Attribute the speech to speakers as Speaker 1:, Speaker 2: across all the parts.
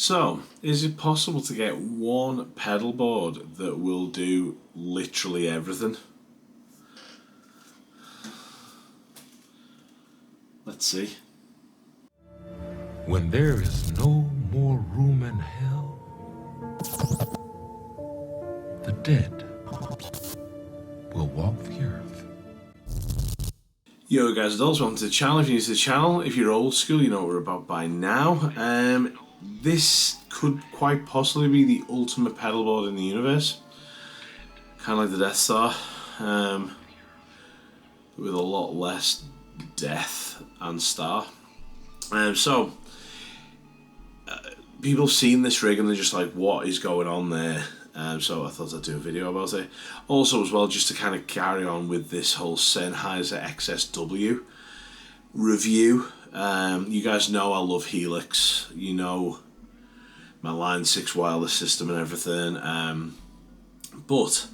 Speaker 1: So, is it possible to get one pedal board that will do literally everything? Let's see.
Speaker 2: When there is no more room in hell, the dead will walk the earth.
Speaker 1: Yo guys, adults, welcome to the channel. If you're new to the channel, if you're old school, you know what we're about by now. This could quite possibly be the ultimate pedal board in the universe. Kind of like the Death Star, with a lot less death and star. People have seen this rig and they're just like, what is going on there? So I thought I'd do a video about it. Also as well, just to kind of carry on with this whole Sennheiser XSW review. You guys know I love Helix. You know my Line 6 wireless system and everything. But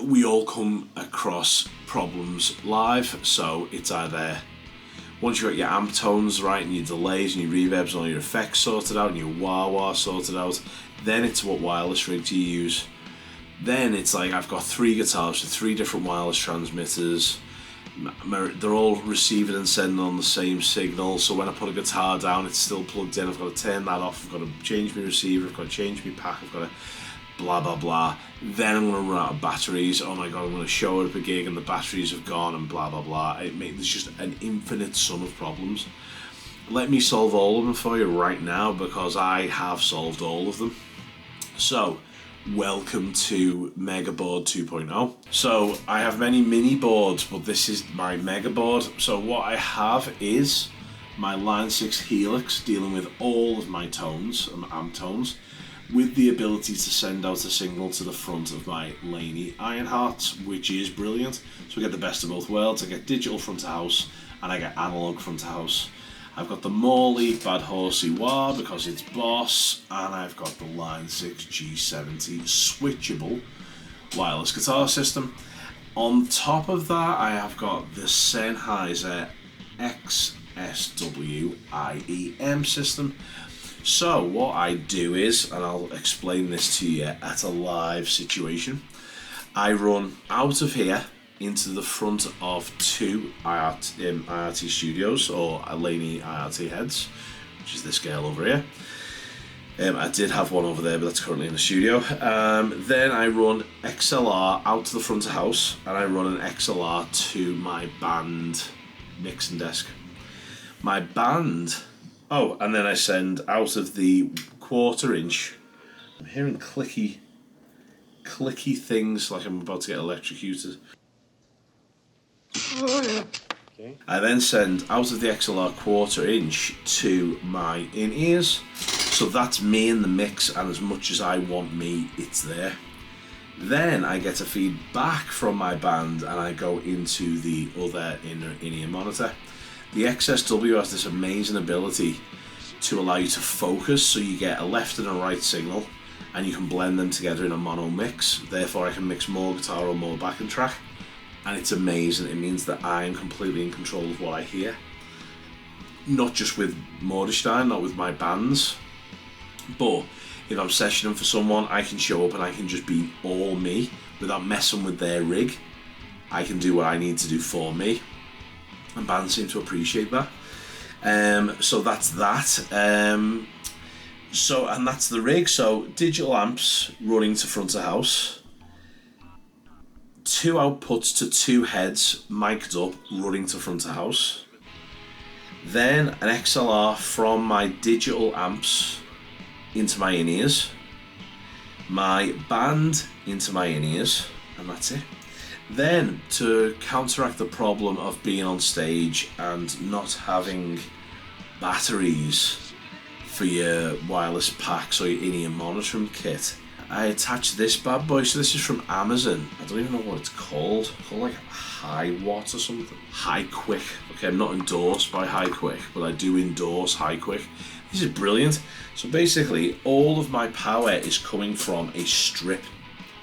Speaker 1: we all come across problems live, so it's either once you've got your amp tones right and your delays and your reverbs and all your effects sorted out and your wah-wah sorted out, then it's what wireless rig do you use. Then it's like I've got 3 guitars with 3 different wireless transmitters. They're all receiving and sending on the same signal, so when I put a guitar down it's still plugged in. I've got to turn that off, I've got to change my receiver, I've got to change my pack, I've got to blah blah blah. Then I'm going to run out of batteries. Oh my god, I'm going to show up at a gig and the batteries have gone and blah blah blah. There's just an infinite sum of problems. Let me solve all of them for you right now, because I have solved all of them. So welcome to Megaboard 2.0. So I have many mini boards, but this is my mega board. So what I have is my Line 6 Helix dealing with all of my tones, amp tones, with the ability to send out a signal to the front of my Laney Ironheart, which is brilliant. So we get the best of both worlds. I get digital front of house and I get analog front of house. I've got the Morley Bad Horsey Wah because it's Boss, and I've got the Line 6 G70 switchable wireless guitar system. On top of that, I have got the Sennheiser XSW IEM system. So what I do is, and I'll explain this to you at a live situation, I run out of here into the front of 2 IRT studios, or Laney IRT heads, which is this girl over here. I did have one over there, but that's currently in the studio. Then I run XLR out to the front of house, and I run an XLR to my band mixing desk. My band... Oh, and then I send out of the 1/4 inch. I'm hearing clicky things like I'm about to get electrocuted. Okay. I then send out of the XLR 1/4 inch to my in-ears. So that's me in the mix, and as much as I want me, it's there. Then I get a feed back from my band and I go into the other in-ear monitor. The XSW has this amazing ability to allow you to focus, so you get a left and a right signal and you can blend them together in a mono mix. Therefore I can mix more guitar or more backing track, and it's amazing. It means that I am completely in control of what I hear. Not just with Mordestein, not with my bands, but if I'm sessioning for someone, I can show up and I can just be all me without messing with their rig. I can do what I need to do for me, and bands seem to appreciate that. So that's that. And that's the rig. So digital amps running to front of house, 2 outputs to 2 heads mic'd up running to front of house. Then an XLR from my digital amps into my in-ears, my band into my in-ears, and that's it. Then, to counteract the problem of being on stage and not having batteries for your wireless packs or your in-ear monitoring kit, I attached this bad boy. So this is from Amazon. I don't even know what it's called. It's called like High Watt or something. High Quick. Okay, I'm not endorsed by High Quick, but I do endorse High Quick. This is brilliant. So basically, all of my power is coming from a strip.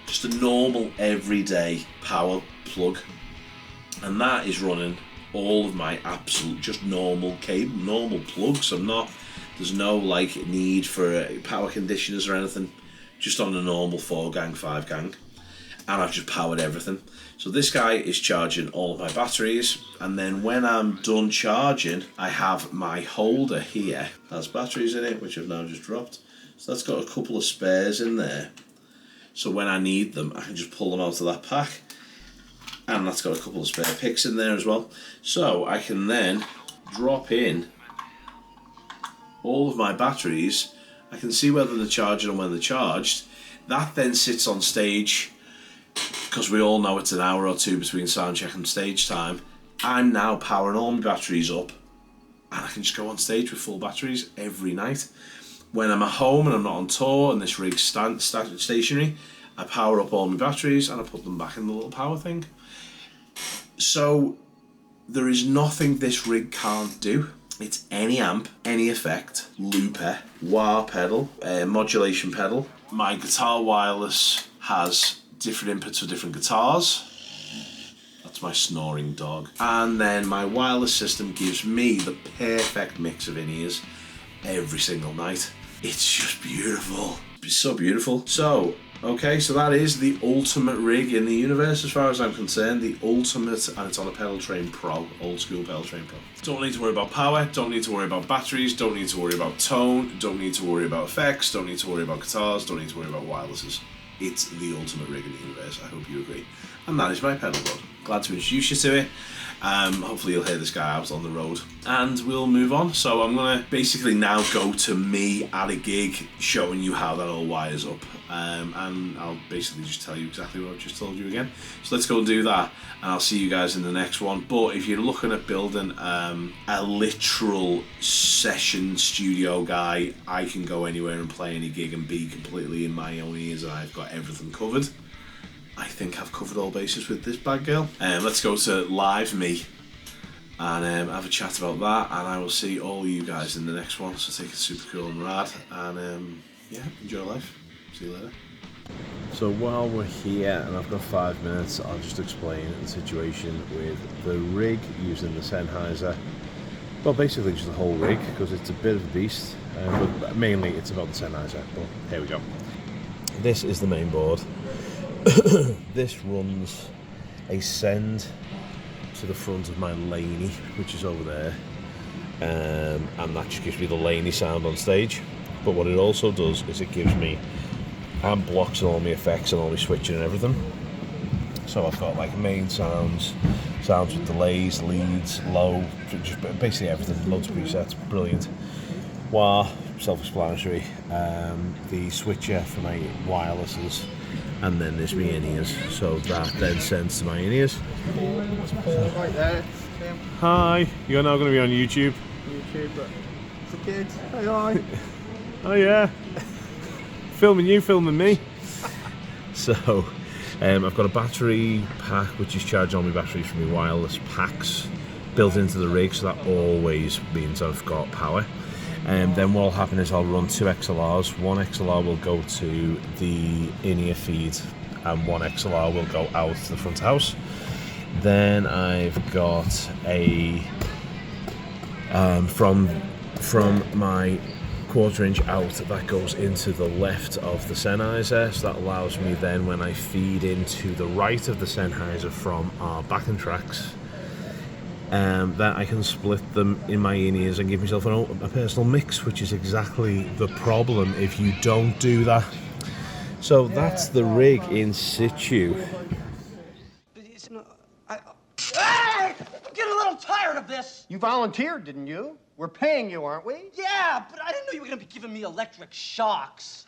Speaker 1: Just a normal, everyday power plug. And that is running all of my absolute, just normal cable, normal plugs. I'm not There's no like need for power conditioners or anything, just on a normal 4-gang, 5-gang, and I've just powered everything. So this guy is charging all of my batteries, and then when I'm done charging, I have my holder here. Has batteries in it, which I've now just dropped. So that's got a couple of spares in there. So when I need them, I can just pull them out of that pack. And that's got a couple of spare picks in there as well. So I can then drop in all of my batteries. I can see whether they're charging and when they're charged. That then sits on stage, because we all know it's an hour or two between sound check and stage time. I'm now powering all my batteries up, and I can just go on stage with full batteries every night. When I'm at home and I'm not on tour and this rig's stationary, I power up all my batteries and I put them back in the little power thing. So there is nothing this rig can't do. It's any amp, any effect, looper, wah pedal, modulation pedal. My guitar wireless has different inputs for different guitars. That's my snoring dog. And then my wireless system gives me the perfect mix of in-ears every single night. It's just beautiful. It's so beautiful. So, okay, so that is the ultimate rig in the universe as far as I'm concerned. The ultimate, and it's on a Pedal Train Pro, old school Pedal Train Pro. Don't need to worry about power, don't need to worry about batteries, don't need to worry about tone, don't need to worry about effects, don't need to worry about guitars, don't need to worry about wirelesses. It's the ultimate rig in the universe, I hope you agree. And that is my pedalboard. Glad to introduce you to it. Hopefully you'll hear this guy out on the road. And we'll move on. So I'm going to basically now go to me at a gig showing you how that all wires up. And I'll basically just tell you exactly what I've just told you again. So let's go and do that. And I'll see you guys in the next one. But if you're looking at building a literal session studio guy, I can go anywhere and play any gig and be completely in my own ears and I've got everything covered. I think I've covered all bases with this bad girl. Let's go to live me and have a chat about that, and I will see all you guys in the next one. So take it super cool and rad, and yeah, enjoy life. See you later. So while we're here and I've got 5 minutes, I'll just explain the situation with the rig using the Sennheiser. Well, basically just the whole rig, because it's a bit of a beast, but mainly it's about the Sennheiser. But here we go. This is the main board. This runs a send to the front of my Laney, which is over there, and that just gives me the Laney sound on stage. But what it also does is it gives me amp blocks and all my effects and all my switching and everything. So I've got like main sounds with delays, leads, low, just basically everything, loads of presets, brilliant. Wah, self-explanatory. The switcher for my wirelesses, and then there's my in-ears, so that then sends to my in-ears.
Speaker 3: Right there, Tim.
Speaker 1: Hi, you're now going to be on YouTube.
Speaker 3: YouTube, but it's a kid. Hey, hi.
Speaker 1: Oh yeah, filming you, filming me. So, I've got a battery pack which is charging all my batteries from my wireless packs built into the rig, so that always means I've got power. And then what will happen is I'll run 2 XLRs. One XLR will go to the in-ear feed and one XLR will go out to the front house. Then I've got a from my 1/4 inch out that goes into the left of the Sennheiser, so that allows me then, when I feed into the right of the Sennheiser from our backing tracks, that I can split them in my in-ears and give myself a personal mix, which is exactly the problem if you don't do that. So that's the rig in situ.
Speaker 4: It's not, Hey! I'm getting a little tired of this.
Speaker 3: You volunteered, didn't you? We're paying you, aren't we?
Speaker 4: Yeah, but I didn't know you were going to be giving me electric shocks.